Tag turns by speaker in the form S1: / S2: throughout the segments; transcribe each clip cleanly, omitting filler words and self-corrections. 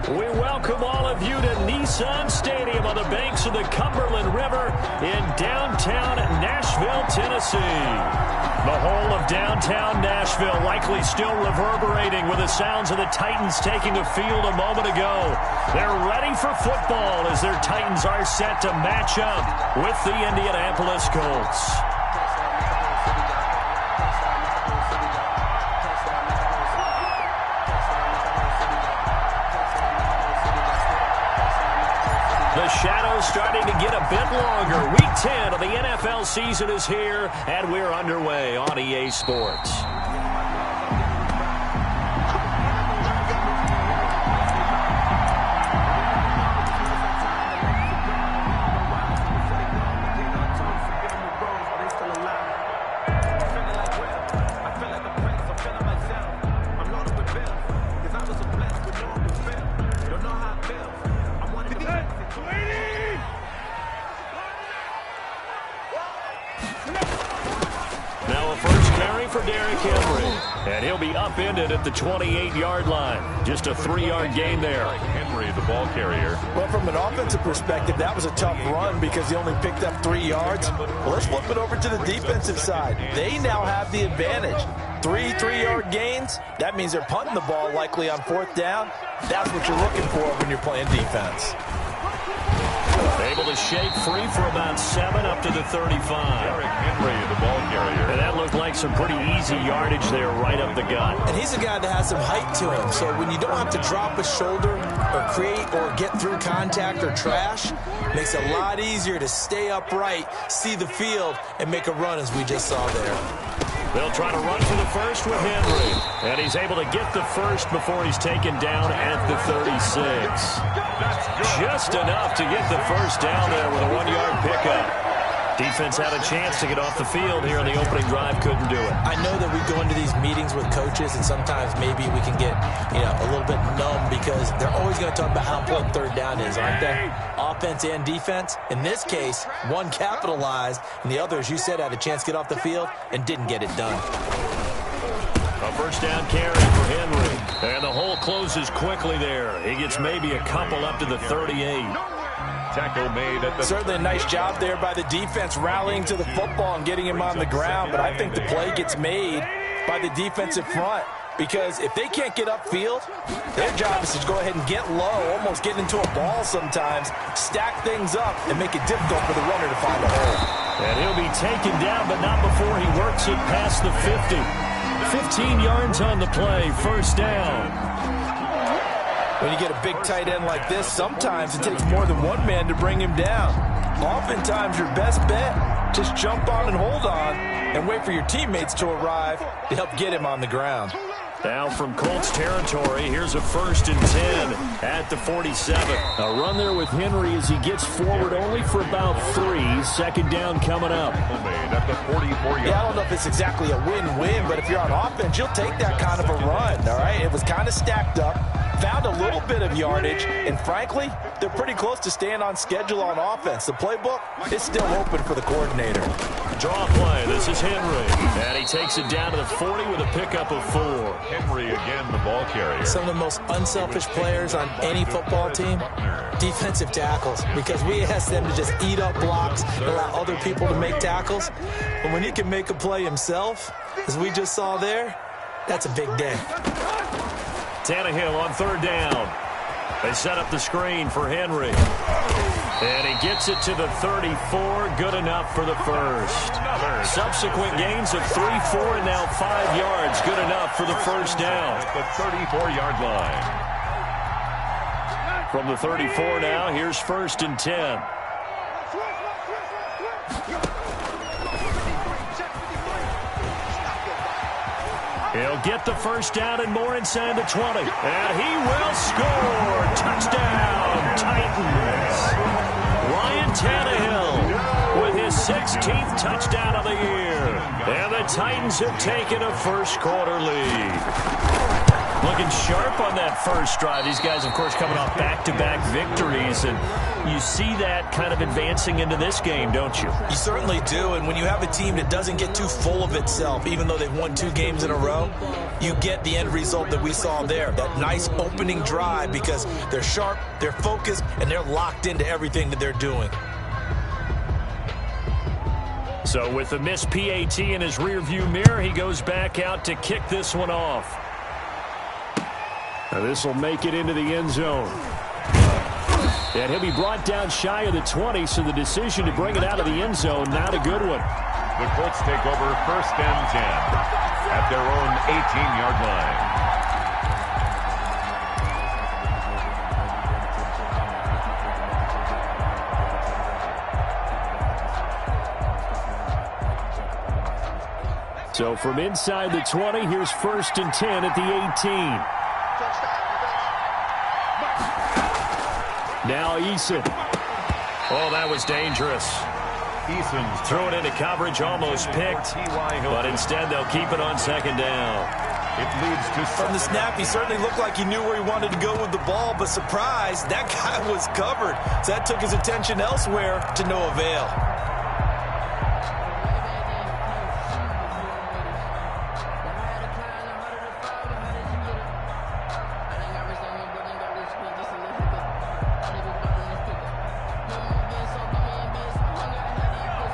S1: We welcome all of you to Nissan Stadium on the banks of the Cumberland River in downtown Nashville, Tennessee. The whole of downtown Nashville likely still reverberating with the sounds of the Titans taking the field a moment ago. They're ready for football as their Titans are set to match up with the Indianapolis Colts. The shadow's starting to get a bit longer. Week 10 of the NFL season is here, and we're underway on EA Sports. And he'll be upended at the 28-yard line. Just a 3-yard gain there.
S2: Henry, the ball carrier.
S3: Well, from an offensive perspective, that was a tough run because he only picked up 3 yards. Well, let's flip it over to the defensive side. They now have the advantage. 3-3-yard gains. That means they're punting the ball likely on 4th down. That's what you're looking for when you're playing defense.
S1: Able to shake free for about 7 up to the 35.
S2: Henry, the ball carrier.
S1: And that looked like some pretty easy yardage there right up the gut.
S3: And he's a guy that has some height to him. So when you don't have to drop a shoulder or create or get through contact or trash, makes it a lot easier to stay upright, see the field, and make a run as we just saw there.
S1: They'll try to run for the first with Henry. And he's able to get the first before he's taken down at the 36. Just enough to get the first down there with a 1-yard pickup. Defense had a chance to get off the field here on the opening drive, couldn't do it.
S3: I know that we go into these meetings with coaches, and sometimes maybe we can get, a little bit numb because they're always going to talk about how important 3rd down is, aren't they? Offense and defense. In this case, one capitalized, and the other, as you said, had a chance to get off the field and didn't get it done.
S1: A first down carry for Henry. And the hole closes quickly there. He gets maybe a couple up to the 38.
S2: Tackle made at the...
S3: Certainly a nice job there by the defense rallying to the football and getting him on the ground. But I think the play gets made by the defensive front. Because if they can't get upfield, their job is to go ahead and get low, almost get into a ball sometimes, stack things up, and make it difficult for the runner to find a hole.
S1: And he'll be taken down, but not before he works it past the 50. 15 yards on the play, first down.
S3: When you get a big tight end like this, sometimes it takes more than one man to bring him down. Oftentimes, your best bet, just jump on and hold on and wait for your teammates to arrive to help get him on the ground.
S1: Now from Colts territory, here's a 1st and 10 at the 47. A run there with Henry as he gets forward only for about 3. 2nd down coming up.
S2: At the 44-yard.
S3: Yeah, I don't know if it's exactly a win-win, but if you're on offense, you'll take that kind of a run, all right? It was kind of stacked up, found a little bit of yardage, and frankly, they're pretty close to staying on schedule on offense. The playbook is still open for the coordinator.
S1: Draw play. This is Henry. And he takes it down to the 40 with a pickup of 4.
S2: Henry again, the ball carrier.
S3: Some of the most unselfish players on any football team, defensive tackles, because we ask them to just eat up blocks and allow other people to make tackles. But when he can make a play himself, as we just saw there, that's a big day.
S1: Tannehill on 3rd down. They set up the screen for Henry. And he gets it to the 34. Good enough for the first. Subsequent gains of 3, 4, and now 5 yards. Good enough for the first down.
S2: At the 34-yard line.
S1: From the 34 now, here's 1st and 10. He'll get the first down and more inside the 20. And he will score. Touchdown, Titans. Ryan Tannehill with his 16th touchdown of the year. And the Titans have taken a first quarter lead. Looking sharp on that first drive. These guys, of course, coming off back-to-back victories, and you see that kind of advancing into this game, don't you?
S3: You certainly do, and when you have a team that doesn't get too full of itself, even though they've won 2 games in a row, you get the end result that we saw there, that nice opening drive, because they're sharp, they're focused, and they're locked into everything that they're doing.
S1: So with the missed PAT in his rearview mirror, he goes back out to kick this one off. Now this will make it into the end zone. And he'll be brought down shy of the 20, so the decision to bring it out of the end zone, not a good one.
S2: The Colts take over 1st and 10 at their own 18-yard line.
S1: So from inside the 20, here's 1st and 10 at the 18. Now Eason. Oh, that was dangerous.
S2: Eason's
S1: threw it into coverage, almost picked, but instead they'll keep it on 2nd down.
S2: It leads to...
S3: From the snap, he certainly looked like he knew where he wanted to go with the ball, but surprise, that guy was covered. So that took his attention elsewhere to no avail.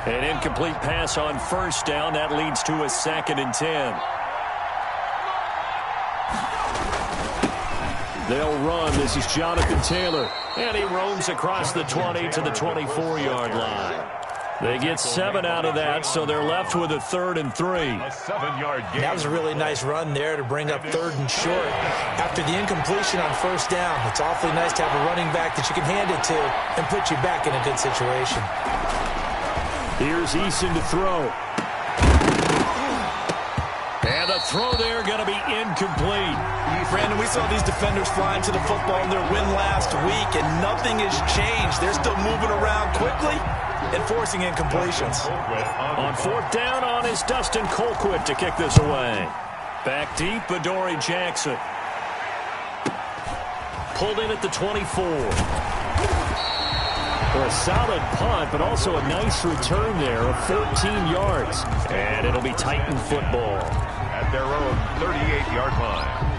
S1: An incomplete pass on 1st down. That leads to a 2nd and 10. They'll run. This is Jonathan Taylor. And he roams across the 20 to the 24-yard line. They get 7 out of that, so they're left with a 3rd and 3.
S2: A 7-yard gain.
S3: That was a really nice run there to bring up 3rd and short. After the incompletion on 1st down, it's awfully nice to have a running back that you can hand it to and put you back in a good situation.
S1: Here's Eason to throw. And the throw there going to be incomplete.
S3: Brandon, we saw these defenders flying to the football in their win last week, and nothing has changed. They're still moving around quickly and forcing incompletions.
S1: On 4th down on is Dustin Colquitt to kick this away. Back deep, Adoree Jackson. Pulled in at the 24. A solid punt, but also a nice return there of 14 yards. And it'll be Titan football.
S2: At their own 38-yard line.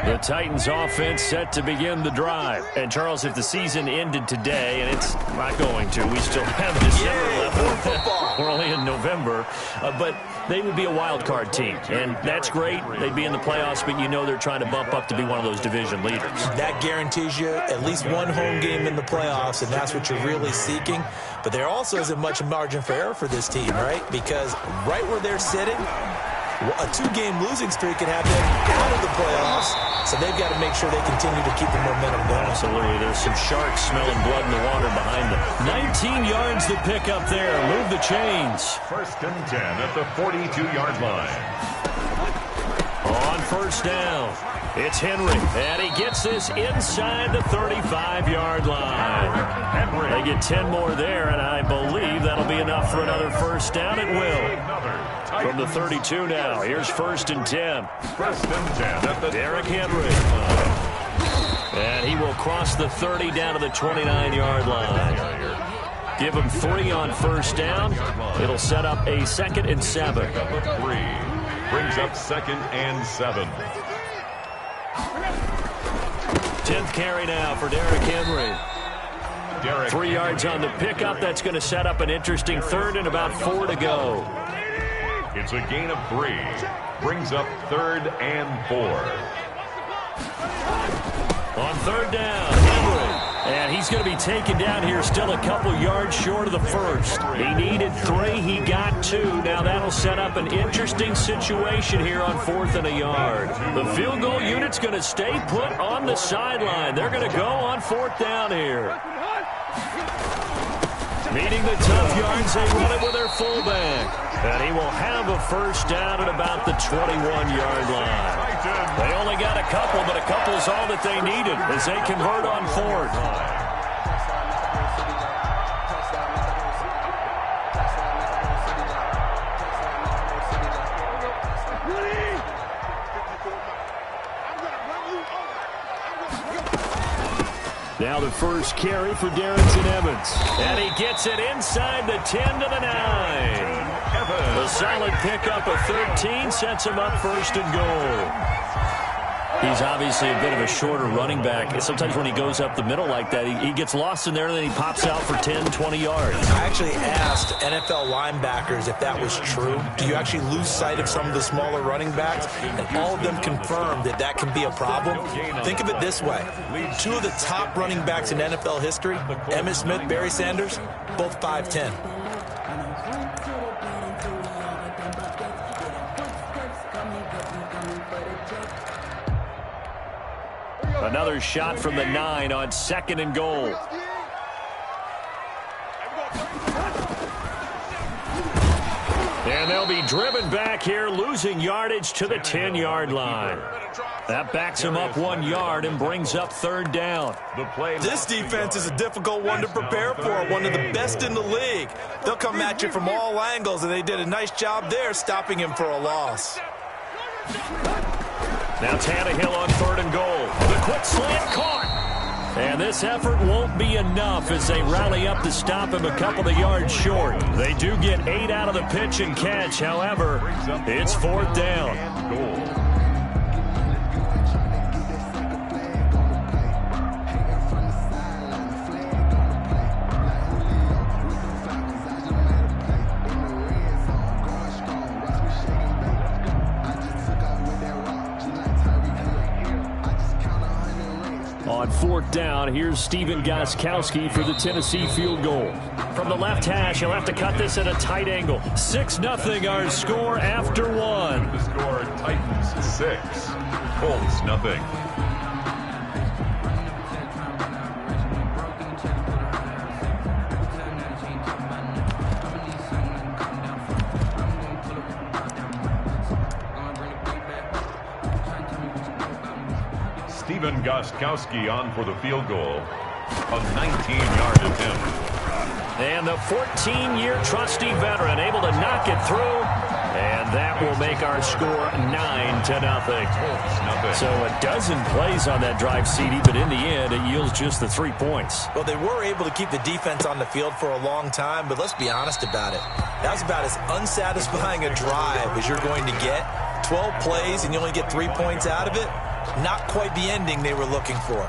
S1: The Titans offense set to begin the drive. And Charles, if the season ended today, and it's not going to, we still have December left. We're only in November. But they would be a wild card team. And that's great. They'd be in the playoffs, but you know they're trying to bump up to be one of those division leaders. That
S3: guarantees you at least one home game in the playoffs, and that's what you're really seeking. But there also isn't much margin for error for this team, right? Because right where they're sitting, a 2-game losing streak could have them out of the playoffs. So they've got to make sure they continue to keep the momentum going.
S1: Absolutely. There's some sharks smelling blood in the water behind them. 19 yards to pick up there. Move the chains.
S2: 1st and 10 at the 42-yard line.
S1: On 1st down, it's Henry. And he gets this inside the 35-yard line.
S2: Henry.
S1: They get 10 more there, and I believe that'll be enough for another 1st down. It will. From the 32 now, here's 1st and 10.
S2: 1st and 10 at the
S1: Derrick Henry. And he will cross the 30 down to the 29-yard line. Give him 3 on 1st down. It'll set up a 2nd and 7.
S2: 3 brings up 2nd and 7.
S1: 10th carry now for Derrick Henry. 3 yards on the pickup. That's going to set up an interesting 3rd and about 4 to go.
S2: It's a gain of 3. Brings up 3rd and 4.
S1: On 3rd down, Henry. And he's going to be taken down here still a couple yards short of the 1st. He needed 3. He got 2. Now that'll set up an interesting situation here on 4th and a yard. The field goal unit's going to stay put on the sideline. They're going to go on 4th down here. Meeting the tough yards, they run it with their fullback. And he will have a 1st down at about the 21-yard line. They only got a couple, but a couple is all that they needed as they convert on 4th. now the first carry for Darrington Evans. And he gets it inside the 10 to the 9. A solid pickup of 13 sets him up first and goal. He's obviously a bit of a shorter running back. Sometimes when he goes up the middle like that, he gets lost in there, and then he pops out for 10, 20 yards.
S3: I actually asked NFL linebackers if that was true. Do you actually lose sight of some of the smaller running backs? And all of them confirmed that that can be a problem. Think of it this way. Two of the top running backs in NFL history, Emmitt Smith, Barry Sanders, both 5'10".
S1: Another shot from the 9 on 2nd and goal. And they'll be driven back here, losing yardage to the 10-yard line. That backs him up 1 yard and brings up 3rd down.
S3: This defense is a difficult one to prepare for, one of the best in the league. They'll come at you from all angles, and they did a nice job there stopping him for a loss.
S1: Now Tannehill on 3rd and goal. The quick slant caught. And this effort won't be enough as they rally up to stop him a couple of yards short. They do get 8 out of the pitch and catch. However, it's 4th down. On 4th down, here's Stephen Gostkowski for the Tennessee field goal. From the left hash, he'll have to cut this at a tight angle. 6-0 our score after 1.
S2: The score, Titans 6, Colts 0. Stephen Gostkowski on for the field goal. A 19-yard attempt.
S1: And the 14-year trusty veteran able to knock it through. And that will make our score 9-0. So a dozen plays on that drive, CD, but in the end, it yields just the 3 points.
S3: Well, they were able to keep the defense on the field for a long time, but let's be honest about it. That was about as unsatisfying a drive as you're going to get. 12 plays and you only get 3 points out of it. Not quite the ending they were looking for.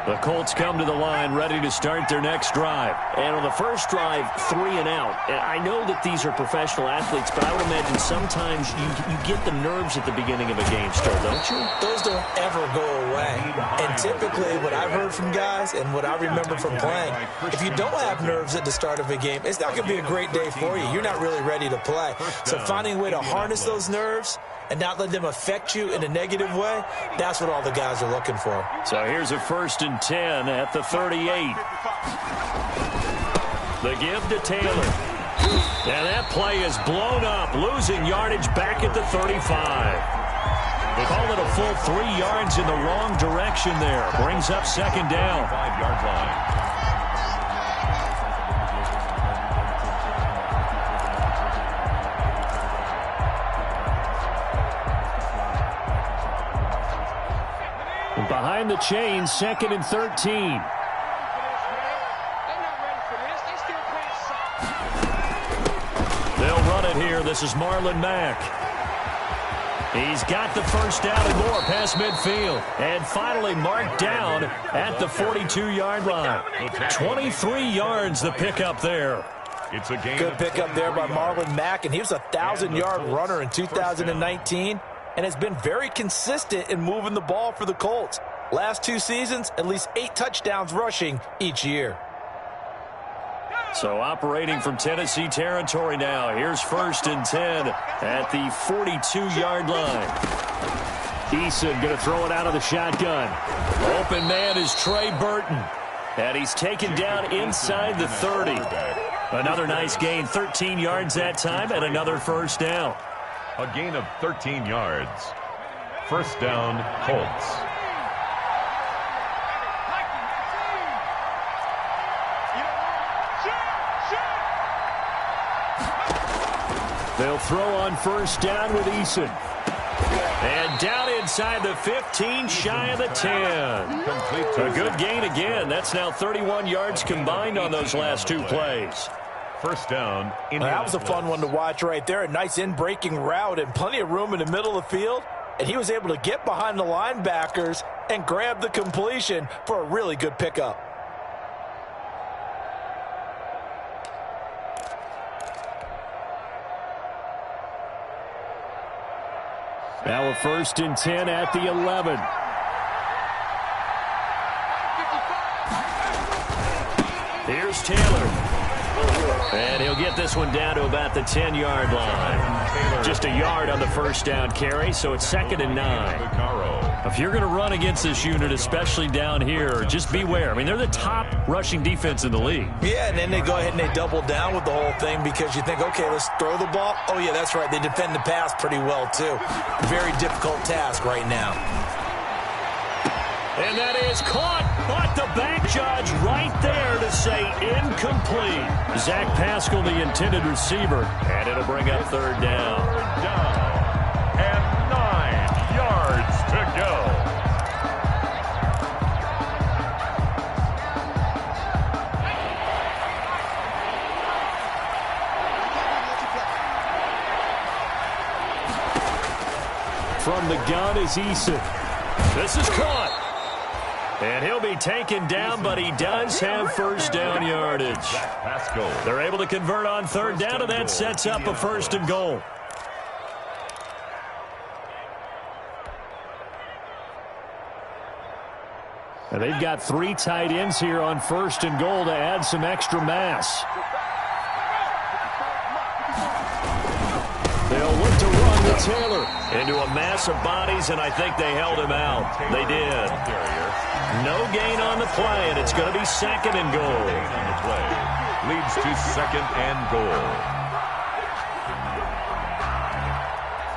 S1: The Colts come to the line ready to start their next drive.
S4: And on the first drive, 3 and out. And I know that these are professional athletes, but I would imagine sometimes you get the nerves at the beginning of a game still, don't you?
S3: Those don't ever go away. And typically what I've heard from guys and what I remember from playing, if you don't have nerves at the start of a game, it's not going to be a great day for you. You're not really ready to play. So finding a way to harness those nerves and not let them affect you in a negative way, that's what all the guys are looking for.
S1: So here's a 1st and 10 at the 38. The give to Taylor. And that play is blown up, losing yardage back at the 35. Call it a full 3 yards in the wrong direction there. Brings up 2nd down.
S2: 5-yard line.
S1: Behind the chains, 2nd and 13. They'll run it here. This is Marlon Mack. He's got the first down and more past midfield. And finally marked down at the 42-yard line. 23 yards the pickup there.
S2: It's a game.
S3: Good pickup there by Marlon Mack, and he was a 1,000-yard runner in 2019. And has been very consistent in moving the ball for the Colts. Last 2 seasons, at least 8 touchdowns rushing each year.
S1: So operating from Tennessee territory now. Here's 1st and 10 at the 42-yard line. Eason going to throw it out of the shotgun. Open man is Trey Burton. And he's taken down inside the 30. Another nice gain, 13 yards that time, and another 1st down.
S2: A gain of 13 yards. 1st down, Colts.
S1: They'll throw on 1st down with Eason. And down inside the 15, shy of the 10. A good gain again. That's now 31 yards combined on those last two plays.
S2: First down.
S3: That was a fun one to watch right there. A nice in-breaking route and plenty of room in the middle of the field. And he was able to get behind the linebackers and grab the completion for a really good pickup.
S1: Now a 1st and 10 at the 11. Here's Taylor. And he'll get this one down to about the 10-yard line. Just a yard on the first down carry, so it's 2nd and 9. If you're going to run against this unit, especially down here, just beware. I mean, they're the top rushing defense in the league.
S3: Yeah, and then they go ahead and they double down with the whole thing because you think, okay, let's throw the ball. Oh, yeah, that's right. They defend the pass pretty well, too. Very difficult task right now.
S1: And that is caught, but the back judge right there to say incomplete. Zach Pascal, the intended receiver, and it'll bring up 3rd down.
S2: And 9 yards to go.
S1: From the gun is Eason. This is caught. And he'll be taken down, but he does have first down yardage. They're able to convert on 3rd down, and that sets up a 1st and goal. And they've got 3 tight ends here on 1st and goal to add some extra mass. They'll look to run with Taylor into a mass of bodies, and I think they held him out. They did. No gain on the play, and it's going to be 2nd and goal.
S2: Leads to 2nd and goal.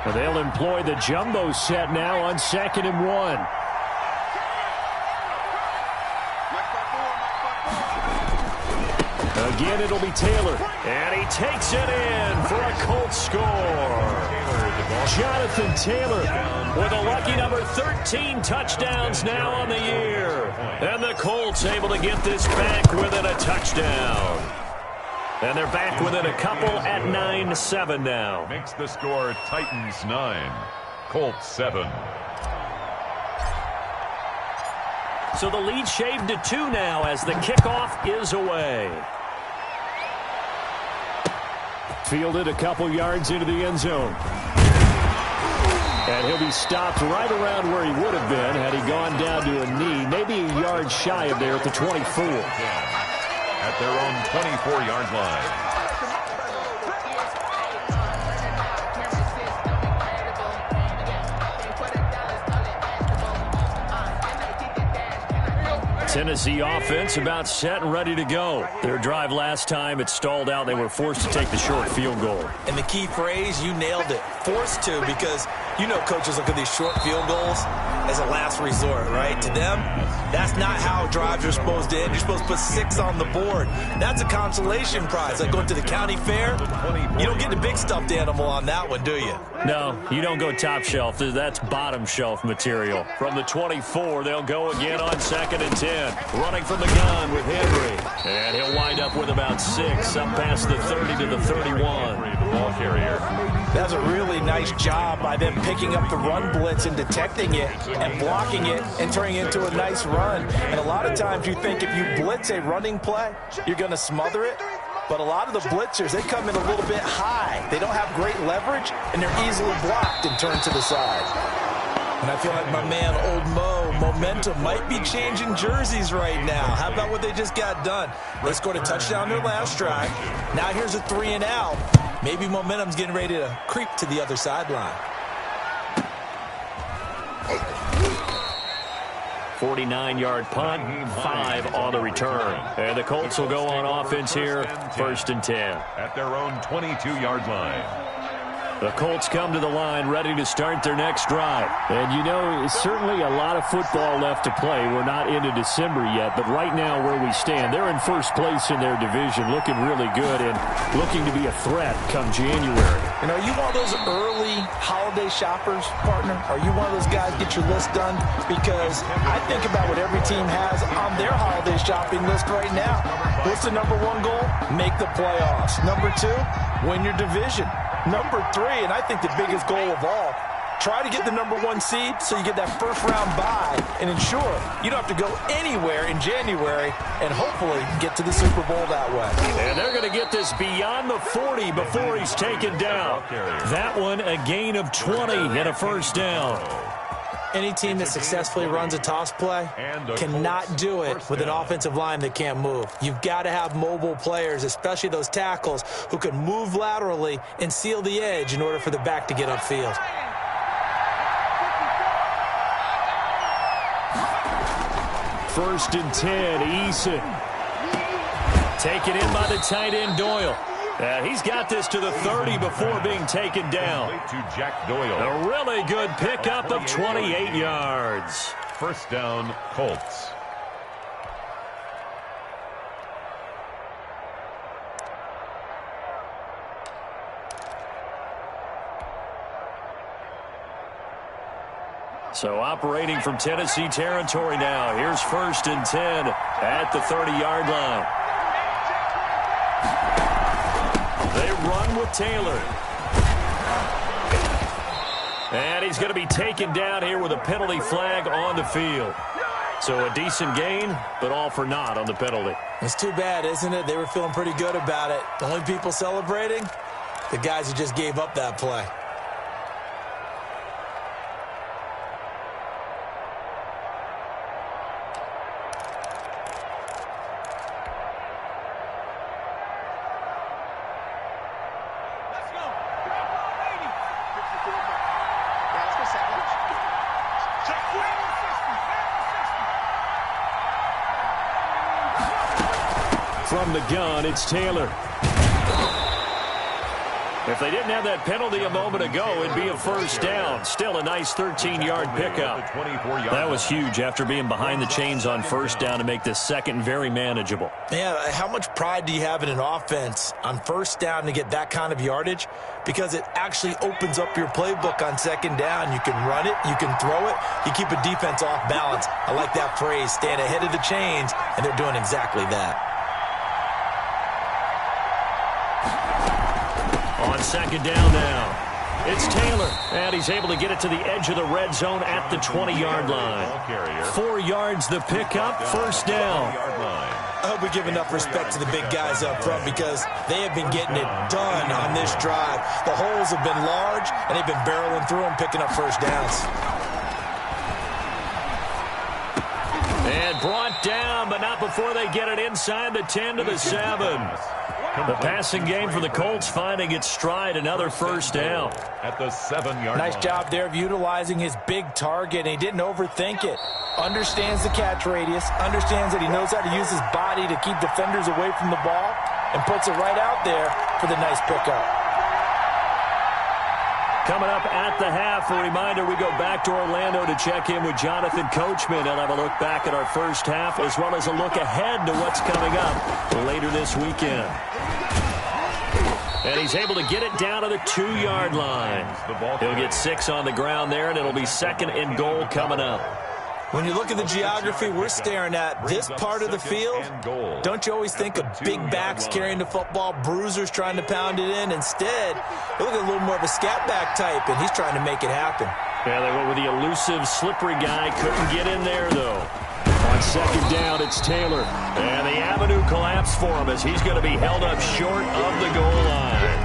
S1: And they'll employ the jumbo set now on 2nd and 1. Again, it'll be Taylor. And he takes it in for a Colts score. Jonathan Taylor with a lucky number 13 touchdowns now on the year. And the Colts able to get this back within a touchdown. And they're back within a couple at 9-7 now.
S2: Makes the score Titans 9, Colts 7.
S1: So the lead shaved to 2 now as the kickoff is away. Fielded a couple yards into the end zone. And he'll be stopped right around where he would have been had he gone down to a knee, maybe a yard shy of there at the 24.
S2: At their own 24-yard line.
S1: Tennessee offense about set and ready to go. Their drive last time, it stalled out. They were forced to take the short field goal.
S3: And the key phrase, you nailed it. Forced to, because you know coaches look at these short field goals as a last resort, right? To them, that's not how drives are supposed to end. You're supposed to put 6 on the board. That's a consolation prize. Like going to the county fair, you don't get the big stuffed animal on that one, do you?
S1: No, you don't go top shelf. That's bottom shelf material. From the 24, they'll go again on 2nd and 10. Running from the gun with Henry. And he'll wind up with about 6, up past the 30 to the 31.
S2: Ball carrier.
S3: That's a really nice job by them picking up the run blitz and detecting it and blocking it and turning it into a nice run. And a lot of times you think if you blitz a running play, you're going to smother it. But a lot of the blitzers, they come in a little bit high. They don't have great leverage, and they're easily blocked and turned to the side. And I feel like my man, Old Mo, momentum might be changing jerseys right now. How about what they just got done? They scored a touchdown their last drive. Now here's a 3 and out. Maybe momentum's getting ready to creep to the other sideline.
S1: 49-yard punt, 5 on the return. And the Colts will go on offense here, 1st and 10.
S2: At their own 22-yard line.
S1: The Colts come to the line ready to start their next drive. And, you know, certainly a lot of football left to play. We're not into December yet, but right now where we stand, they're in first place in their division, looking really good and looking to be a threat come January.
S3: And are you one of those early holiday shoppers, partner? Are you one of those guys get your list done? Because I think about what every team has on their holiday shopping list right now. What's the number one goal? Make the playoffs. Number two, win your division. Number three, and I think the biggest goal of all, try to get the number one seed so you get that first round bye and ensure you don't have to go anywhere in January and hopefully get to the Super Bowl that way.
S1: And they're going to get this beyond the 40 before he's taken down. That one a gain of 20 and a first down.
S3: Any team that successfully runs a toss play cannot do it with an offensive line that can't move. You've got to have mobile players, especially those tackles, who can move laterally and seal the edge in order for the back to get upfield.
S1: First and 10, Eason. Taken in by the tight end, Doyle. He's got this to the 30 before being taken down.
S2: To Jack Doyle.
S1: A really good pickup of 28 yards.
S2: First down, Colts.
S1: So operating from Tennessee territory now. Here's first and 10 at the 30-yard line. They run with Taylor. And he's going to be taken down here with a penalty flag on the field. So a decent gain, but all for naught on the penalty.
S3: It's too bad, isn't it? They were feeling pretty good about it. The only people celebrating, the guys who just gave up that play.
S1: From the gun, it's Taylor. If they didn't have that penalty a moment ago, it'd be a first down. Still a nice 13-yard pickup. That was huge after being behind the chains on first down to make this second very manageable.
S3: Yeah, how much pride do you have in an offense on first down to get that kind of yardage? Because it actually opens up your playbook on second down. You can run it, you can throw it, you keep a defense off balance. I like that phrase, stand ahead of the chains, and they're doing exactly that.
S1: On second down now, it's Taylor, and he's able to get it to the edge of the red zone at the 20-yard line. 4 yards the pickup, first down.
S3: I hope we give enough respect to the big guys up front because they have been getting it done on this drive. The holes have been large, and they've been barreling through them, picking up first downs.
S1: And brought down, but not before they get it inside the 10 to the 7. The passing game for the Colts finding its stride, another first down.
S2: At the 7-yard line.
S3: Nice job there of utilizing his big target, and he didn't overthink it. Understands the catch radius, understands that he knows how to use his body to keep defenders away from the ball, and puts it right out there for the nice pickup.
S1: Coming up at the half, a reminder, we go back to Orlando to check in with Jonathan Coachman and have a look back at our first half as well as a look ahead to what's coming up later this weekend. And he's able to get it down to the 2-yard line. He'll get 6 on the ground there, and it'll be second and goal coming up.
S3: When you look at the geography we're staring at, this part of the field, don't you always think of big backs carrying the football, bruisers trying to pound it in? Instead, you look at a little more of a scat back type, and he's trying to make it happen.
S1: Yeah, they went with the elusive, slippery guy. Couldn't get in there, though. On second down, it's Taylor. And the avenue collapsed for him as he's going to be held up short of the goal line.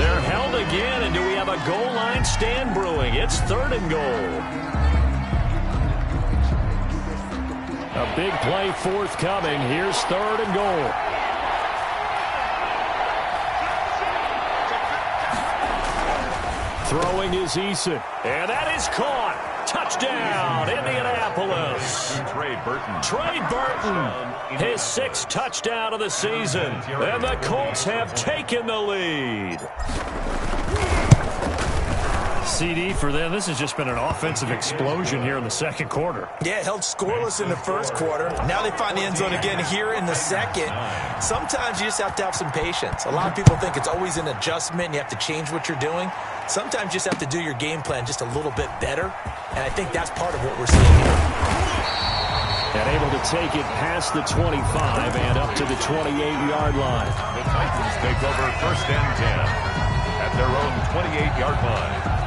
S1: They're held again, and do we have a goal line stand brewing? It's third and goal. A big play forthcoming. Here's third and goal. Throwing is Eason. And that is caught. Touchdown, Indianapolis. Trey Burton, his 6th touchdown of the season. And the Colts have taken the lead. CD, for them, this has just been an offensive explosion here in the second quarter.
S3: Yeah, held scoreless in the first quarter. Now they find the end zone again here in the second. Sometimes you just have to have some patience. A lot of people think it's always an adjustment and you have to change what you're doing. Sometimes you just have to do your game plan just a little bit better, and I think that's part of what we're seeing here.
S4: And able to take it past the 25 and up to the 28-yard line.
S2: The Titans take over 1st and 10 at their own 28-yard line.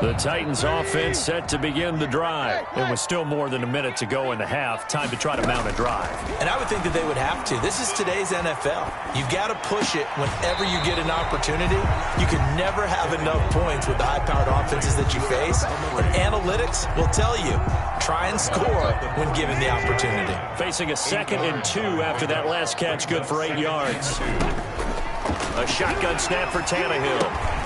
S1: The Titans offense set to begin the drive. It was still more than a minute to go in the half. Time to try to mount a drive.
S3: And I would think that they would have to. This is today's NFL. You've got to push it whenever you get an opportunity. You can never have enough points with the high-powered offenses that you face. And analytics will tell you, try and score when given the opportunity.
S1: Facing a 2nd and 2 after that last catch, good for 8 yards. A shotgun snap for Tannehill.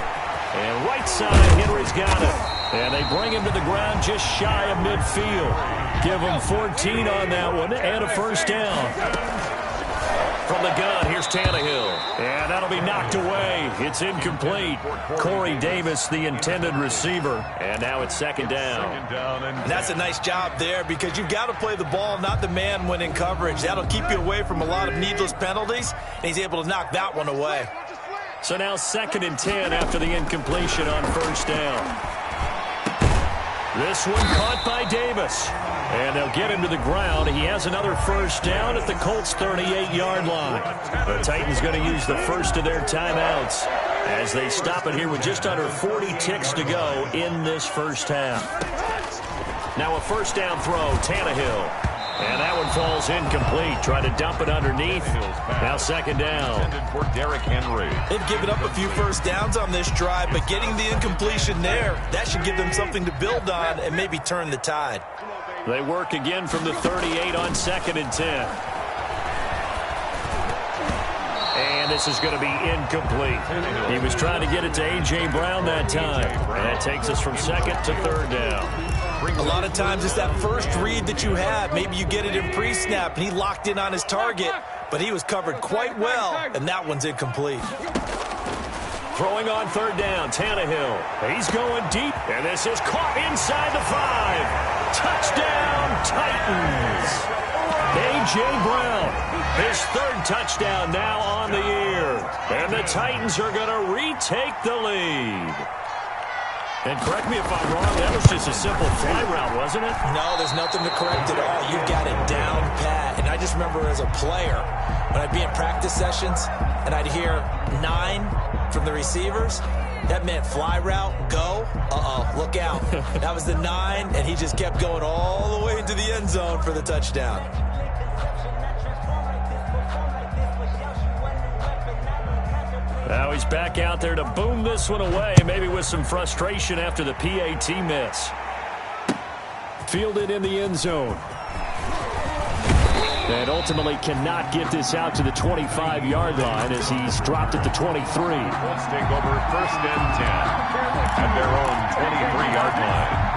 S1: And right side, Henry's got it. And they bring him to the ground just shy of midfield. Give him 14 on that one and a first down. From the gun, here's Tannehill. And that'll be knocked away. It's incomplete. Corey Davis, the intended receiver. And now it's 2nd down.
S3: And that's a nice job there because you've got to play the ball, not the man when in coverage. That'll keep you away from a lot of needless penalties. And he's able to knock that one away.
S1: So now 2nd and 10 after the incompletion on first down. This one caught by Davis. And they'll get him to the ground. He has another first down at the Colts' 38-yard line. The Titans going to use the first of their timeouts as they stop it here with just under 40 ticks to go in this first half. Now a first down throw, Tannehill. And that one falls incomplete. Trying to dump it underneath. Now 2nd down.
S2: For Derrick Henry.
S3: They've given up a few first downs on this drive, but getting the incompletion there, that should give them something to build on and maybe turn the tide.
S1: They work again from the 38 on 2nd and 10. And this is going to be incomplete. He was trying to get it to A.J. Brown that time. And that takes us from 2nd to 3rd down.
S3: A lot of times it's that first read that you have. Maybe you get it in pre-snap, and he locked in on his target, but he was covered quite well, and that one's incomplete.
S1: Throwing on 3rd down, Tannehill. He's going deep, and this is caught inside the 5. Touchdown, Titans. A.J. Brown, his 3rd touchdown now on the year. And the Titans are going to retake the lead. And correct me if I'm wrong, that was just a simple fly route, wasn't it?
S3: No, there's nothing to correct at all. You've got it down pat. And I just remember as a player, when I'd be in practice sessions and I'd hear 9 from the receivers, that meant fly route, go, look out. That was the 9, and he just kept going all the way into the end zone for the touchdown.
S1: Now he's back out there to boom this one away, maybe with some frustration after the PAT miss. Fielded in the end zone. And ultimately cannot get this out to the 25-yard line as he's dropped at the 23.
S2: Let's take over 1st and 10 at their own 23-yard line.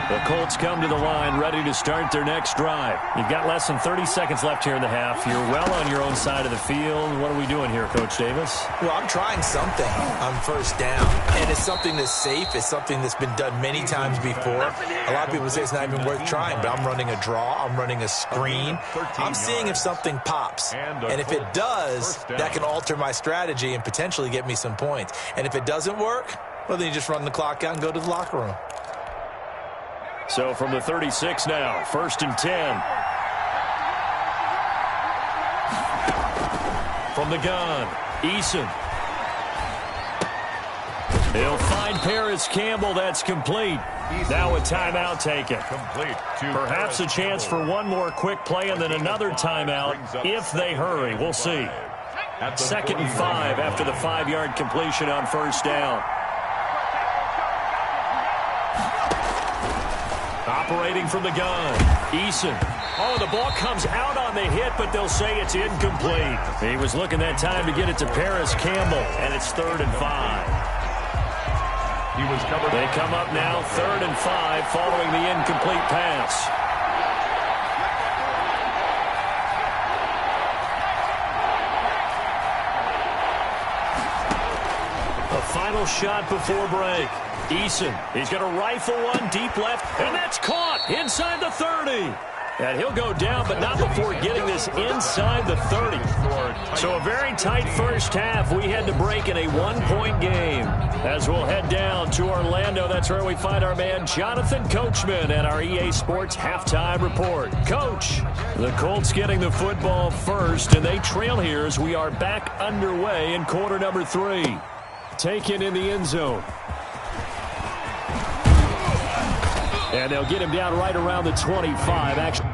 S1: The Colts come to the line ready to start their next drive. You've got less than 30 seconds left here in the half. You're well on your own side of the field. What are we doing here, Coach Davis?
S3: Well, I'm trying something on first down, and it's something that's safe. It's something that's been done many times before. A lot of people say it's not even worth trying, but I'm running a draw. I'm running a screen. I'm seeing if something pops, and if it does, that can alter my strategy and potentially get me some points. And if it doesn't work, well, then you just run the clock out and go to the locker room.
S1: So from the 36 now, 1st and 10. From the gun, Eason. He'll find Paris Campbell. That's complete. Now a timeout taken. Perhaps a chance for one more quick play and then another timeout if they hurry. We'll see. 2nd and 5 after the 5-yard completion on first down. Operating from the gun, Eason. Oh, the ball comes out on the hit, but they'll say it's incomplete. He was looking that time to get it to Paris Campbell, and it's 3rd and 5.
S2: He was covered.
S1: They come up now 3rd and 5 following the incomplete pass. A final shot before break. Eason, he's going to rifle one deep left, and that's caught inside the 30. And he'll go down, but not before getting this inside the 30. So a very tight first half. We had to break in a one-point game. As we'll head down to Orlando, that's where we find our man Jonathan Coachman at our EA Sports Halftime Report. Coach, the Colts getting the football first, and they trail here as we are back underway in quarter number 3. Taken in the end zone. And they'll get him down right around the 25. Actually,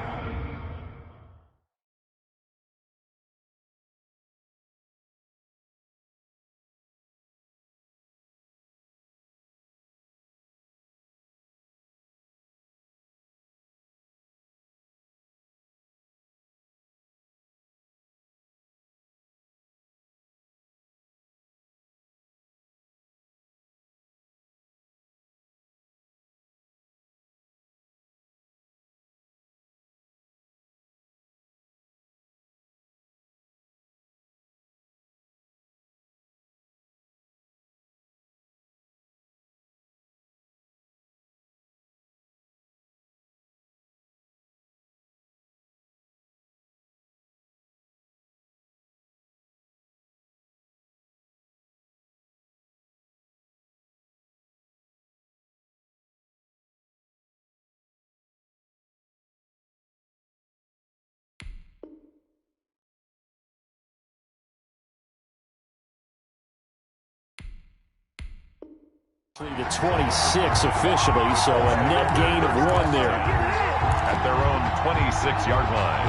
S1: the 26 officially, so a net gain of 1 there.
S2: At their own 26-yard line.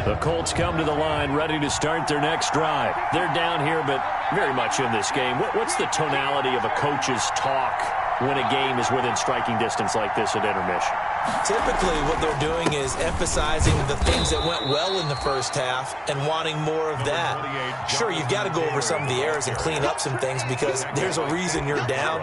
S1: The Colts come to the line ready to start their next drive. They're down here, but very much in this game. What's the tonality of a coach's talk when a game is within striking distance like this at intermission?
S3: Typically, what they're doing is emphasizing the things that went well in the first half and wanting more of that. Sure, you've got to go over some of the errors and clean up some things because there's a reason you're down.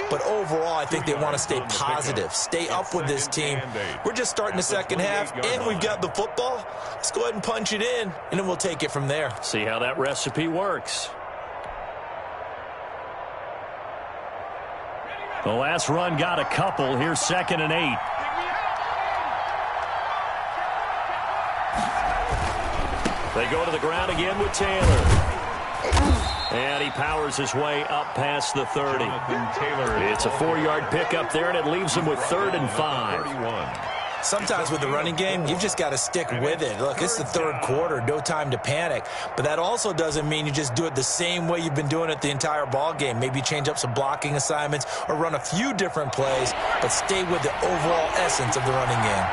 S3: But overall, I think they want to stay positive, stay up with this team. We're just starting the second half, and we've got the football. Let's go ahead and punch it in, and then we'll take it from there.
S1: See how that recipe works. The last run got a couple. Here's 2nd and 8. They go to the ground again with Taylor. And he powers his way up past the 30. It's a 4-yard pickup there, and it leaves him with 3rd and 5.
S3: Sometimes with the running game, you've just got to stick with it. Look, it's the 3rd quarter, no time to panic. But that also doesn't mean you just do it the same way you've been doing it the entire ball game. Maybe change up some blocking assignments or run a few different plays, but stay with the overall essence of the running game.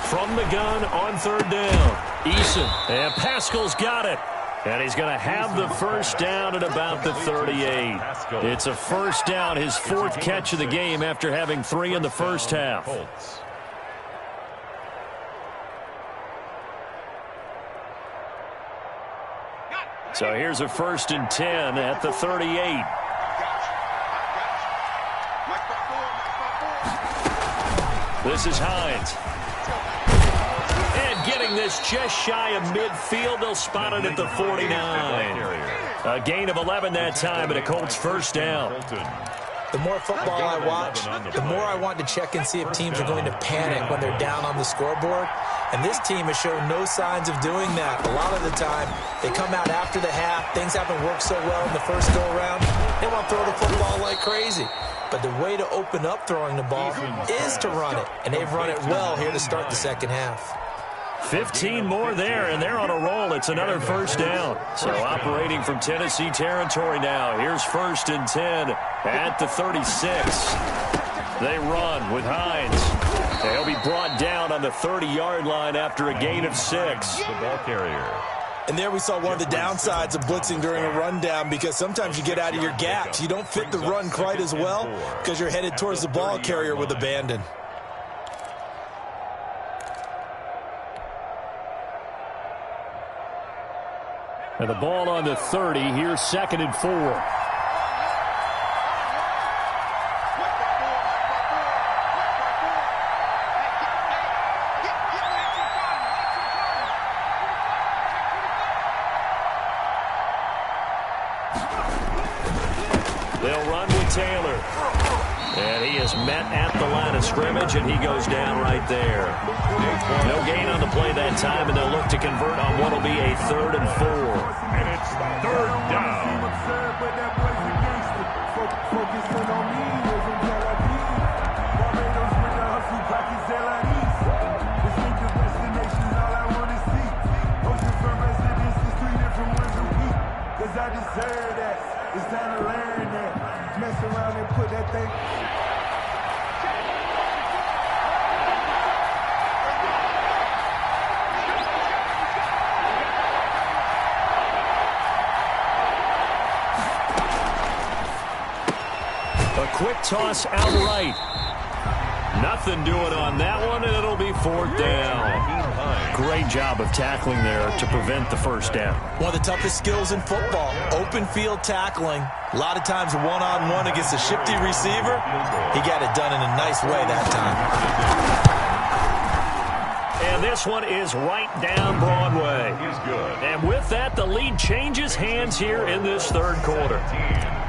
S1: From the gun on 3rd down. Eason, and Pascal's got it. And he's going to have the first down at about the 38. It's a first down, his 4th catch of the game after having 3 in the first half. So here's a 1st and 10 at the 38. This is Hines. Getting this just shy of midfield. They'll spot it at the 49. A gain of 11 that time, and a Colts first down.
S3: The more football I watch, the more I want to check and see if teams are going to panic when they're down on the scoreboard. And this team has shown no signs of doing that. A lot of the time, they come out after the half. Things haven't worked so well in the first go-around. They want to throw the football like crazy. But the way to open up throwing the ball is to run it. And they've run it well here to start the second half.
S1: 15 more there, and they're on a roll. It's another first down. So operating from Tennessee territory now. Here's 1st and 10 at the 36. They run with Hines. They'll be brought down on the 30-yard line after a gain of 6.
S2: The ball carrier.
S3: And there we saw one of the downsides of blitzing during a rundown, because sometimes you get out of your gaps. You don't fit the run quite as well because you're headed towards the ball carrier with abandon.
S1: And the ball on the 30. Here's 2nd and 4. They'll run with Taylor. And he is met at the line of scrimmage, and he goes down right there. No gain on the play that time, and they'll look to convert on what will be a 3rd and 4.
S2: And it's 3rd down.
S5: I deserve that. It's time to learn that. Mess around and put that thing.
S1: A quick toss out right. Nothing doing on that one, and it'll be 4th down. Great job of tackling there to prevent the first down.
S3: One of the toughest skills in football, open field tackling. A lot of times one-on-one against a shifty receiver. He got it done in a nice way that time.
S1: And this one is right down Broadway.
S2: He's good.
S1: And with that, the lead changes hands here in this 3rd quarter.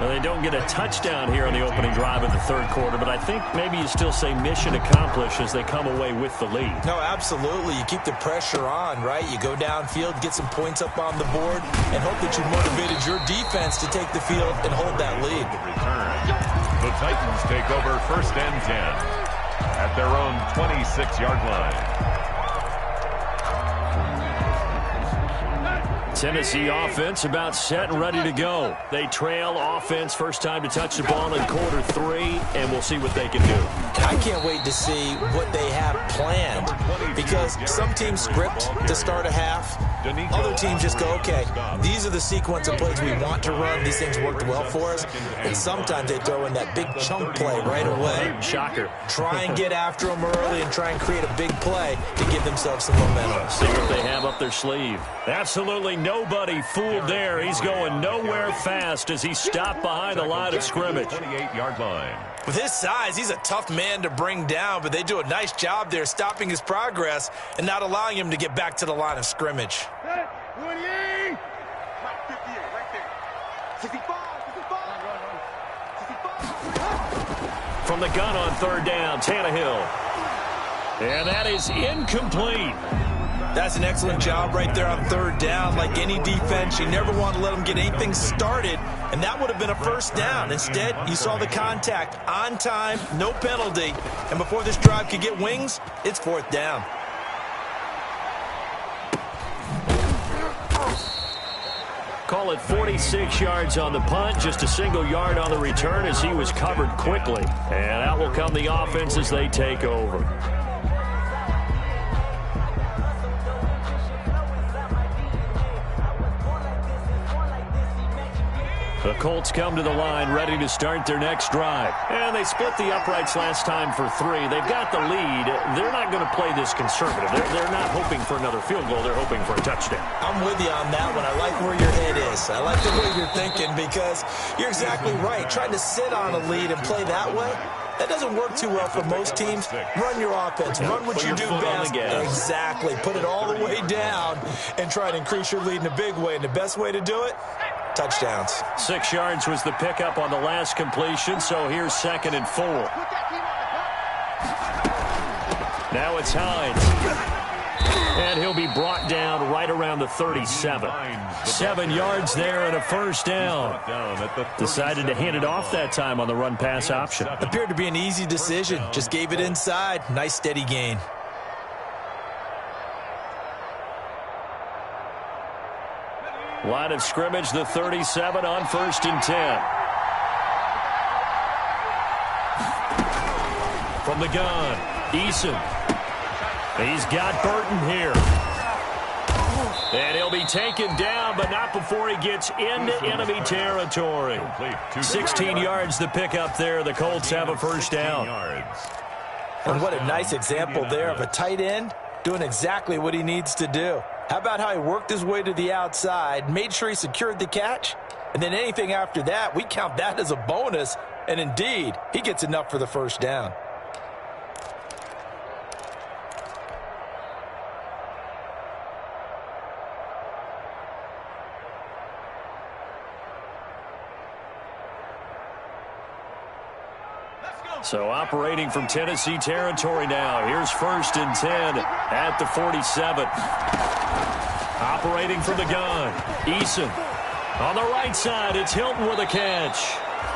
S1: Well, they don't get a touchdown here on the opening drive of the 3rd quarter, but I think maybe you still say mission accomplished as they come away with the lead.
S3: No, absolutely. You keep the pressure on, right? You go downfield, get some points up on the board, and hope that you motivated your defense to take the field and hold that lead.
S2: The Titans take over 1st and 10 at their own 26-yard line.
S1: Tennessee offense about set and ready to go. They trail offense, first time to touch the ball in quarter 3, and we'll see what they can do.
S3: I can't wait to see what they have planned, because some teams script to start a half. Other teams just go, okay, these are the sequence of plays we want to run. These things worked well for us. And sometimes they throw in that big chunk play right away.
S1: Shocker.
S3: Try and get after them early and try and create a big play to give themselves some momentum.
S1: See what they have up their sleeve. Absolutely nobody fooled there. He's going nowhere fast as he stopped behind the line of scrimmage.
S2: 28-yard line.
S3: With his size, he's a tough man to bring down, but they do a nice job there stopping his progress and not allowing him to get back to the line of scrimmage.
S1: From the gun on 3rd down, Tannehill. And that is incomplete.
S3: That's an excellent job right there on 3rd down. Like any defense, you never want to let them get anything started, and that would have been a 1st down. Instead, you saw the contact on time, no penalty, and before this drive could get wings, it's 4th down.
S1: Call it 46 yards on the punt, just a single yard on the return as he was covered quickly. And out will come the offense as they take over. The Colts come to the line ready to start their next drive. And they split the uprights last time for 3. They've got the lead. They're not going to play this conservative. They're not hoping for another field goal. They're hoping for a touchdown.
S3: I'm with you on that one. I like where your head is. I like the way you're thinking, because you're exactly right. Trying to sit on a lead and play that way, that doesn't work too well for most teams. Run your offense. Run what you do best. Exactly. Put it all the way down and try to increase your lead in a big way. And the best way to do it, touchdowns.
S1: 6 yards was the pickup on the last completion, so here's 2nd and 4. Now it's Hines. And he'll be brought down right around the 37. 7 yards there and a 1st down. Decided to hand it off that time on the run-pass option.
S3: Appeared to be an easy decision. Just gave it inside. Nice steady gain.
S1: Line of scrimmage, the 37 on 1st and 10. From the gun, Eason. He's got Burton here. And he'll be taken down, but not before he gets into enemy territory. 16 yards to pick up there. The Colts have a first down.
S3: And what a nice example there of a tight end doing exactly what he needs to do. How about how he worked his way to the outside, made sure he secured the catch, and then anything after that, we count that as a bonus. And indeed, he gets enough for the first down.
S1: So operating from Tennessee territory now. Here's 1st and 10 at the 47. Operating from the gun. Eason. On the right side, it's Hilton with a catch.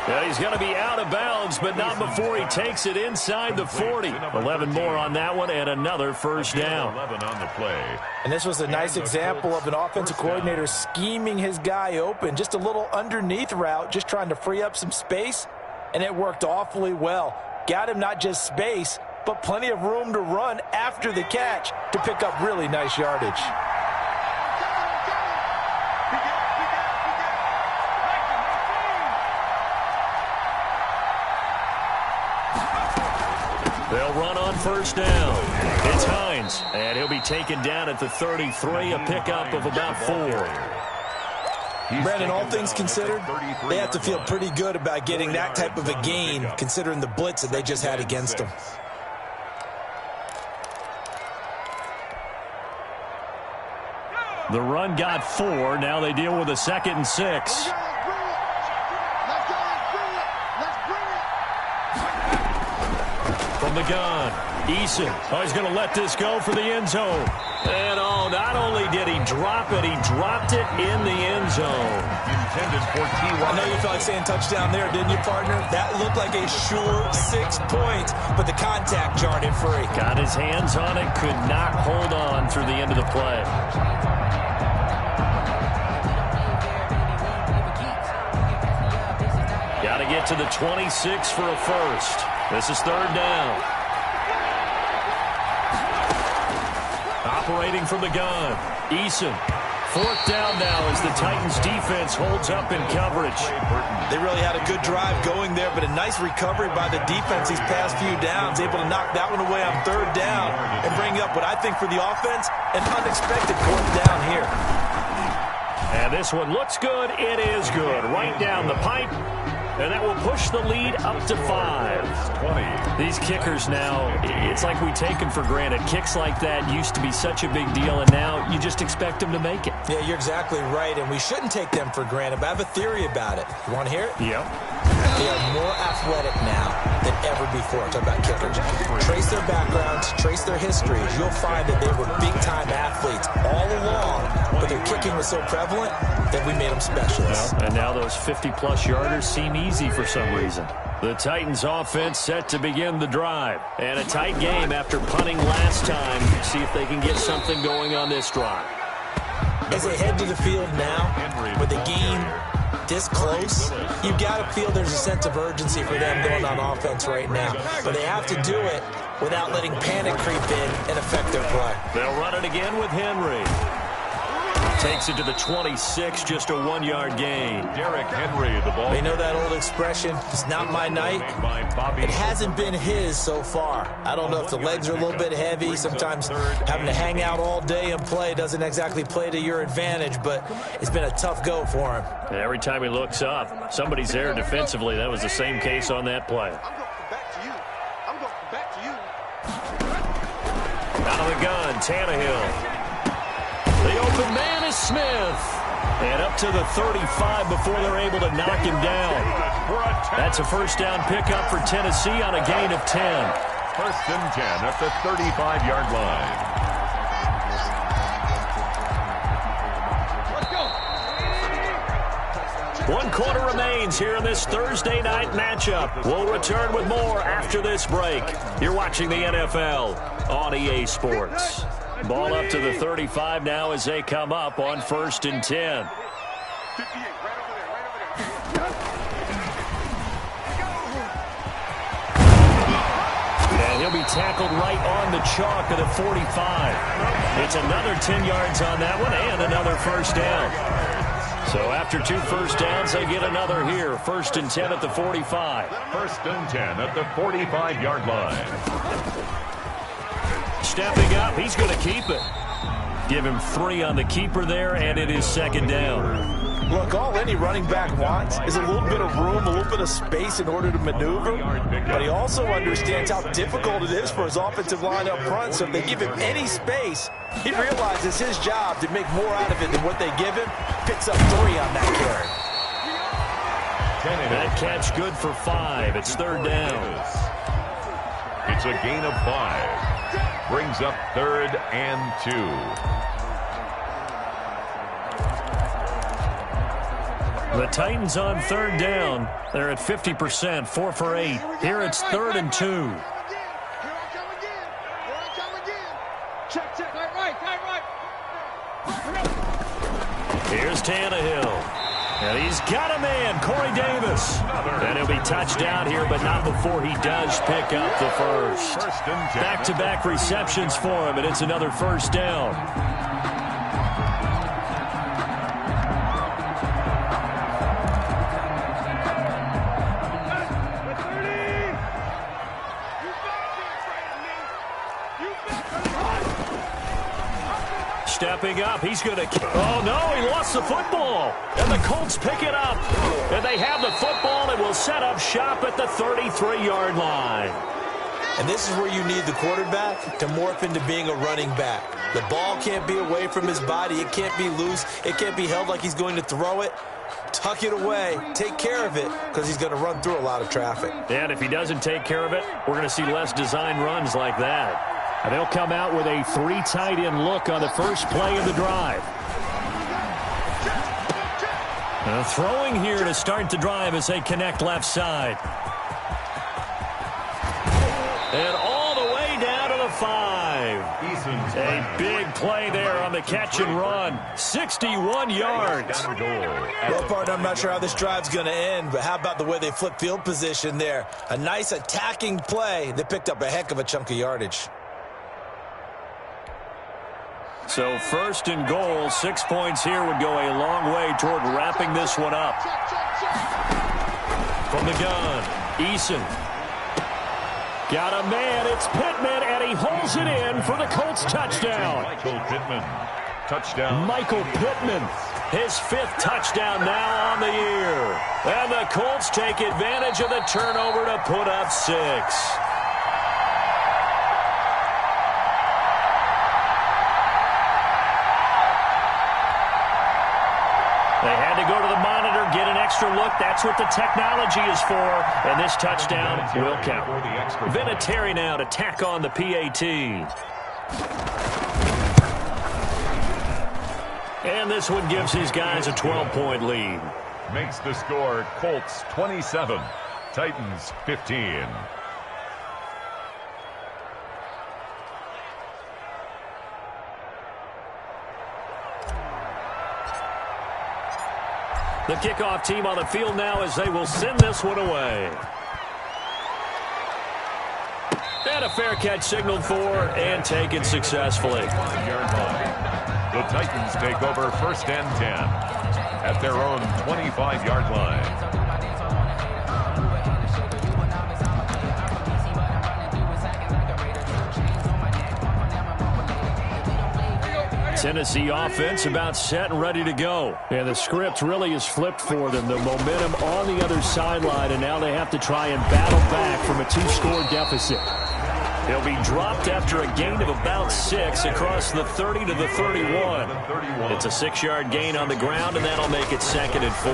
S1: Yeah, he's going to be out of bounds, but not before he takes it inside the 40. 11 more on that one, and another first down.
S2: 11 on the play.
S3: And this was a nice example of an offensive coordinator scheming his guy open. Just a little underneath route, just trying to free up some space, and it worked awfully well. Got him not just space, but plenty of room to run after the catch to pick up really nice yardage.
S1: They'll run on first down. It's Hines, and he'll be taken down at the 33, a pickup of about 4.
S3: Brandon, all things considered, they have to feel pretty good about getting that type of a gain, considering the blitz that they just had against them.
S1: The run got 4. Now they deal with a 2nd and 6. From the gun, Eason. Oh, he's going to let this go for the end zone. And not only did he drop it, he dropped it in the end zone.
S2: Intended for T1.
S3: I know you felt like saying touchdown there, didn't you, partner? That looked like a sure 6 points, but the contact jarred it free.
S1: Got his hands on it, could not hold on through the end of the play. Got to get to the 26 for a first. This is 3rd down. Operating from the gun. Eason. 4th down now as the Titans defense holds up in coverage.
S3: They really had a good drive going there, but a nice recovery by the defense these past few downs, able to knock that one away on 3rd down and bring up what I think for the offense, an unexpected 4th down here.
S1: And this one looks good. It is good. Right down the pipe. And that will push the lead up to 5.
S2: 20.
S1: These kickers now, it's like we take them for granted. Kicks like that used to be such a big deal, and now you just expect them to make it.
S3: Yeah, you're exactly right, and we shouldn't take them for granted, but I have a theory about it. You want to hear it?
S1: Yep.
S3: They are more athletic now than ever before. Talk about kickers. Trace their backgrounds, trace their histories. You'll find that they were big-time athletes all along, but their kicking was so prevalent that we made them specialists.
S1: Well, and now those 50-plus yarders seem easy for some reason. The Titans offense set to begin the drive. And a tight game after punting last time. See if they can get something going on this drive.
S3: As they head to the field now, with the game this close, you've got to feel there's a sense of urgency for them going on offense right now. But they have to do it without letting panic creep in and affect their play.
S1: They'll run it again with Henry. Takes it to the 26, just a 1-yard gain.
S2: Derrick Henry, the ball.
S3: You know that old expression, it's not my night. It hasn't been his so far. I don't know if the legs are a little bit heavy. Sometimes having to hang out all day and play doesn't exactly play to your advantage, but it's been a tough go for him.
S1: And every time he looks up, somebody's there defensively. That was the same case on that play. Out of the gun, Tannehill. The open man is Smith. And up to the 35 before they're able to knock him down. That's a first down pickup for Tennessee on a gain of 10.
S2: 1st and 10 at the 35-yard line.
S1: 1 quarter remains here in this Thursday night matchup. We'll return with more after this break. You're watching the NFL on EA Sports. Ball up to the 35 now as they come up on 1st and 10. And he'll be tackled right on the chalk of the 45. It's another 10 yards on that one and another first down. So after 2 first downs, they get another here. 1st and 10 at the 45.
S2: 1st and 10 at the 45-yard line.
S1: Stepping up, he's going to keep it. Give him 3 on the keeper there, and it is 2nd down.
S3: Look, all any running back wants is a little bit of room, a little bit of space in order to maneuver. But he also understands how difficult it is for his offensive line up front. So if they give him any space, he realizes his job to make more out of it than what they give him. Picks up 3 on that carry.
S1: That catch good for 5. It's 3rd down.
S2: It's a gain of 5. Brings up 3rd and 2.
S1: The Titans on 3rd down. They're at 50%, 4 for 8. Here it's 3rd and 2. Here's Tannehill. And he's got a man, Corey Davis. And he'll be touched down here, but not before he does pick up the first. Back-to-back receptions for him, and it's another first down. Stepping up, he's going to... Oh, no, he lost the football. And the Colts pick it up. And they have the football and will set up shop at the 33-yard line.
S3: And this is where you need the quarterback to morph into being a running back. The ball can't be away from his body. It can't be loose. It can't be held like he's going to throw it. Tuck it away. Take care of it because he's going to run through a lot of traffic.
S1: And if he doesn't take care of it, we're going to see less design runs like that. And they'll come out with a 3 tight end look on the first play of the drive. Throwing here to start the drive as they connect left side. And all the way down to the 5. A big play there on the catch and run. 61 yards.
S3: Well, partner, I'm not sure how this drive's going to end, but how about the way they flip field position there? A nice attacking play. They picked up a heck of a chunk of yardage.
S1: So 1st and goal, 6 points here would go a long way toward wrapping this one up. From the gun, Eason. Got a man, it's Pittman, and he holds it in for the Colts touchdown.
S2: Michael Pittman, touchdown.
S1: Michael Pittman, his 5th touchdown now on the year. And the Colts take advantage of the turnover to put up 6. They had to go to the monitor, get an extra look. That's what the technology is for. And this touchdown will count. Vinatieri now to tack on the PAT. And this one gives these guys a 12-point lead.
S2: Makes the score Colts 27, Titans 15.
S1: The kickoff team on the field now as they will send this one away. And a fair catch signaled for and taken successfully.
S2: The Titans take over 1st and 10 at their own 25-yard line.
S1: Tennessee offense about set and ready to go. And the script really is flipped for them. The momentum on the other sideline, and now they have to try and battle back from a 2-score deficit. They'll be dropped after a gain of about 6 across the 30 to the 31. It's a 6-yard gain on the ground, and that'll make it 2nd and 4.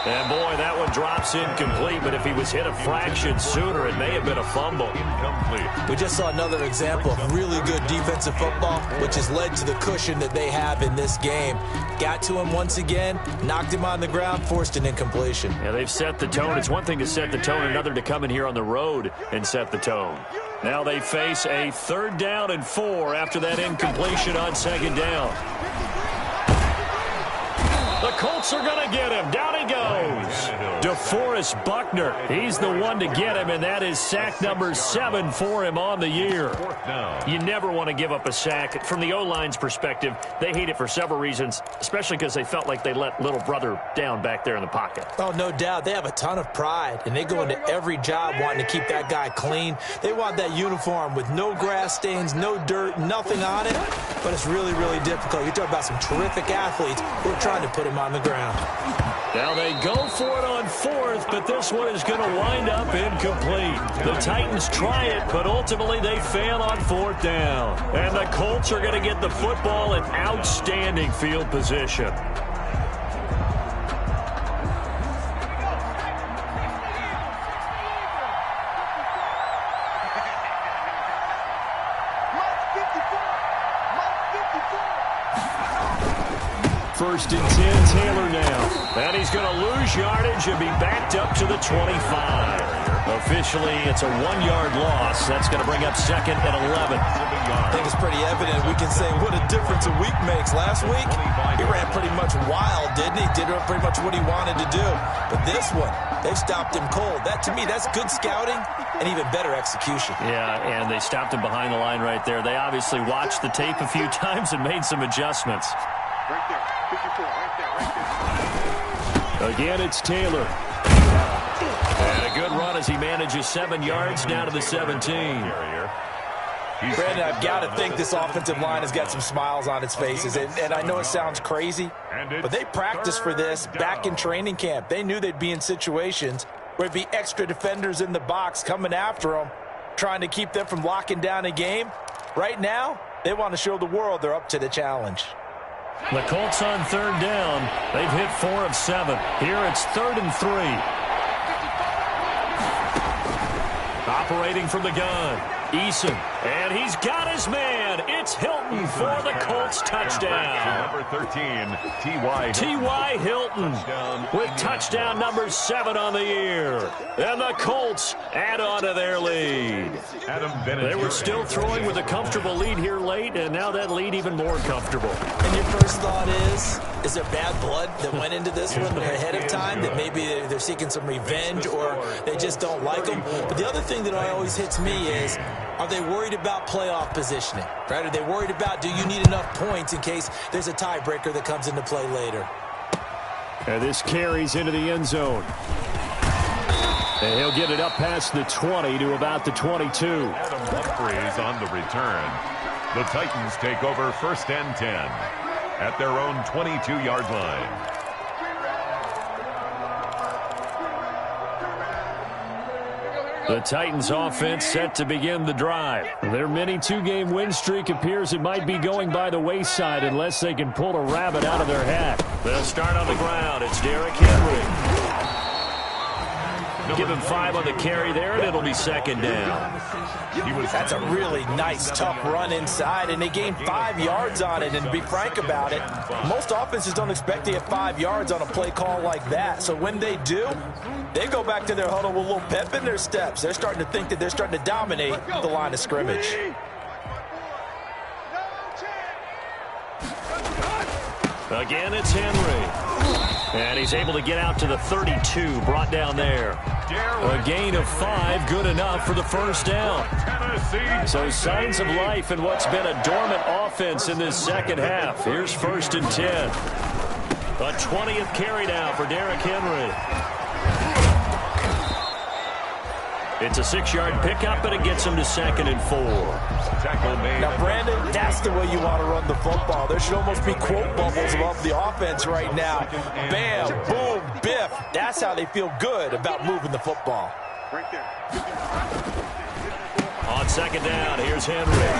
S1: And boy, that one drops incomplete, but if he was hit a fraction sooner, it may have been a fumble.
S2: Incomplete.
S3: We just saw another example of really good defensive football, which has led to the cushion that they have in this game. Got to him once again, knocked him on the ground, forced an incompletion.
S1: Yeah, they've set the tone. It's one thing to set the tone, another to come in here on the road and set the tone. Now they face a 3rd down and 4 after that incompletion on 2nd down. The Colts Colts are going to get him. Down he goes. DeForest Buckner. He's the one to get him, and that is sack number 7 for him on the year. You never want to give up a sack. From the O-line's perspective, they hate it for several reasons, especially because they felt like they let little brother down back there in the pocket.
S3: Oh, no doubt. They have a ton of pride, and they go into every job wanting to keep that guy clean. They want that uniform with no grass stains, no dirt, nothing on it, but it's really, really difficult. You're talking about some terrific athletes who are trying to put him on the ground.
S1: Now they go for it on 4th, but this one is going to wind up incomplete. The Titans try it, but ultimately they fail on 4th down. And the Colts are going to get the football in outstanding field position. First and 10, Taylor now. And he's going to lose yardage and be backed up to the 25. Officially, it's a 1-yard loss. That's going to bring up 2nd and 11.
S3: I think it's pretty evident. We can say what a difference a week makes. Last week, he ran pretty much wild, didn't he? Did pretty much what he wanted to do. But this one, they stopped him cold. That, to me, that's good scouting and even better execution.
S1: Yeah, and they stopped him behind the line right there. They obviously watched the tape a few times and made some adjustments.
S5: Right there. 54, right there.
S1: Again, it's Taylor. And a good run as he manages 7 yards down to the 17.
S3: Brandon, I've got to think this offensive line has got some smiles on its faces. And I know it sounds crazy, but they practiced for this back in training camp. They knew they'd be in situations where there'd be extra defenders in the box coming after them, trying to keep them from locking down a game. Right now, they want to show the world they're up to the challenge.
S1: The Colts on 3rd down. They've hit 4 of 7. Here it's 3rd and 3. Operating from the gun, Eason. And he's got his man. It's Hilton for the Colts touchdown.
S2: Number 13, T.Y.
S1: Hilton with touchdown number 7 on the year. And the Colts add on to their lead. They were still throwing with a comfortable lead here late, and now that lead even more comfortable.
S3: And your first thought is there bad blood that went into this one ahead of time, that maybe they're seeking some revenge or they just don't like them? But the other thing that always hits me is, are they worried about playoff positioning? Right? Are they worried about, do you need enough points in case there's a tiebreaker that comes into play later?
S1: And this carries into the end zone. And he'll get it up past the 20 to about the 22.
S2: Adam Humphries on the return. The Titans take over 1st and 10 at their own 22-yard line.
S1: The Titans offense set to begin the drive. Their mini 2-game win streak appears it might be going by the wayside unless they can pull a rabbit out of their hat. They'll start on the ground. It's Derrick Henry. Give him 5 on the carry there, and it'll be 2nd down.
S3: That's a really nice, tough run inside, and they gained 5 yards on it. And to be frank about it, most offenses don't expect to get 5 yards on a play call like that. So when they do, they go back to their huddle with a little pep in their steps. They're starting to think that they're starting to dominate the line of scrimmage.
S1: Again, it's Henry. And he's able to get out to the 32, brought down there. A gain of 5, good enough for the 1st down. So signs of life in what's been a dormant offense in this second half. Here's 1st and 10. A 20th carry now for Derrick Henry. It's a 6-yard pickup, and it gets him to 2nd and 4.
S3: Now, Brandon, that's the way you want to run the football. There should almost be quote bubbles above the offense right now. Bam, boom, biff. That's how they feel good about moving the football.
S5: Right there.
S1: On 2nd down, here's Henry.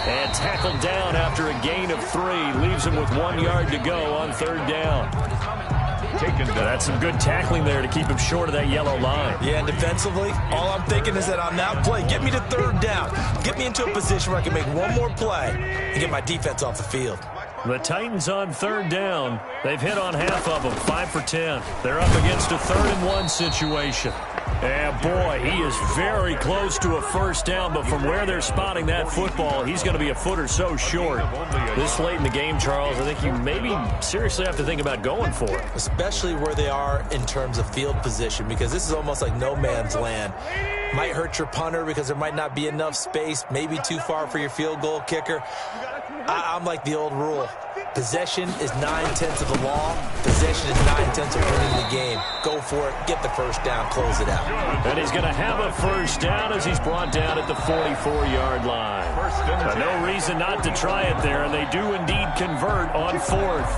S1: And tackled down after a gain of 3. Leaves him with 1 yard to go on 3rd down. That's some good tackling there to keep him short of that yellow line.
S3: Yeah, and defensively, all I'm thinking is that on that play, get me to 3rd down. Get me into a position where I can make one more play and get my defense off the field.
S1: The Titans on 3rd down. They've hit on half of them, 5 for 10. They're up against a 3rd and 1 situation. And boy, he is very close to a first down, but from where they're spotting that football, he's going to be a foot or so short. This late in the game, Charles, I think you maybe seriously have to think about going for it.
S3: Especially where they are in terms of field position, because this is almost like no man's land. Might hurt your punter because there might not be enough space, maybe too far for your field goal kicker. I'm like the old rule. Possession is 9/10 of the law. Possession is 9/10 of winning the game. Go for it. Get the first down. Close it out.
S1: And he's going to have a first down as he's brought down at the 44-yard line. But no reason not to try it there, and they do indeed convert on fourth.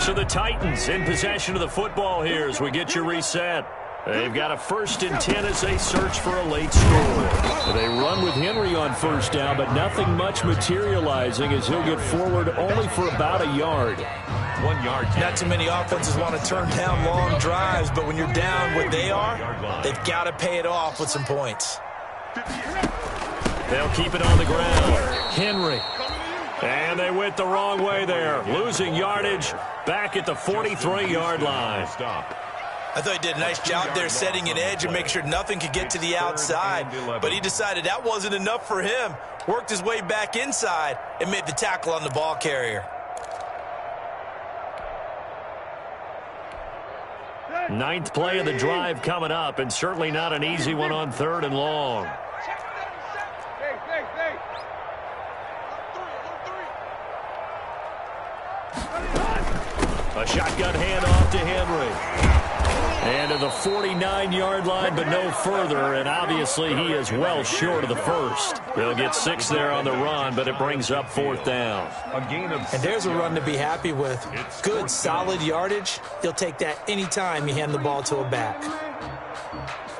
S1: So the Titans in possession of the football here as we get you reset. They've got a 1st and 10 as they search for a late score. They run with Henry on first down, but nothing much materializing as he'll get forward only for about a yard.
S3: 1 yard. Not too many offenses want to turn down long drives, but when you're down what they are, they've got to pay it off with some points.
S1: They'll keep it on the ground. Henry. And they went the wrong way there. Losing yardage back at the 43-yard line.
S3: I thought he did a nice job there setting an edge and making sure nothing could get to the outside. But he decided that wasn't enough for him. Worked his way back inside and made the tackle on the ball carrier.
S1: Ninth play of the drive coming up, and certainly not an easy one on 3rd and long. A shotgun handoff to Henry. And to the 49-yard line, but no further, and obviously he is well short of the first. They'll get 6 there on the run, but it brings up 4th down.
S3: And there's a run to be happy with. Good, solid yardage. You'll take that any time you hand the ball to a back.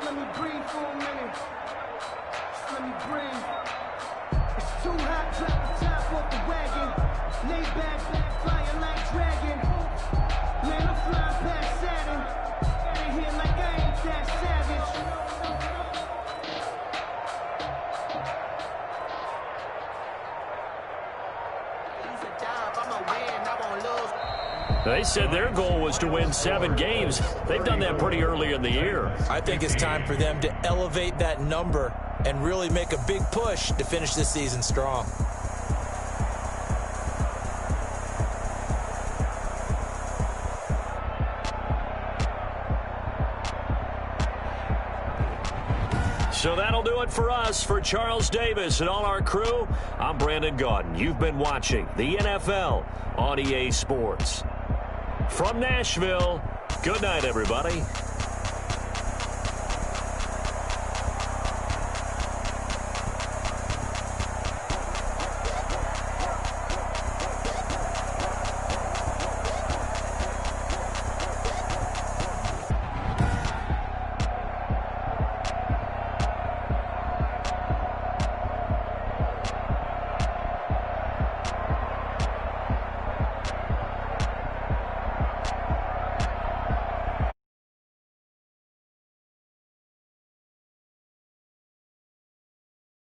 S5: Let me breathe for a minute. Let me breathe. It's too hot, drop the top off the wagon. Lay back, flying like dragon. Man, I'm flying past Saturn. Out of here like I ain't that savage.
S1: They said their goal was to win 7 games. They've done that pretty early in the year.
S3: I think it's time for them to elevate that number and really make a big push to finish this season strong.
S1: So that'll do it for us. For Charles Davis and all our crew, I'm Brandon Gaudin. You've been watching the NFL on EA Sports. From Nashville, good night, everybody.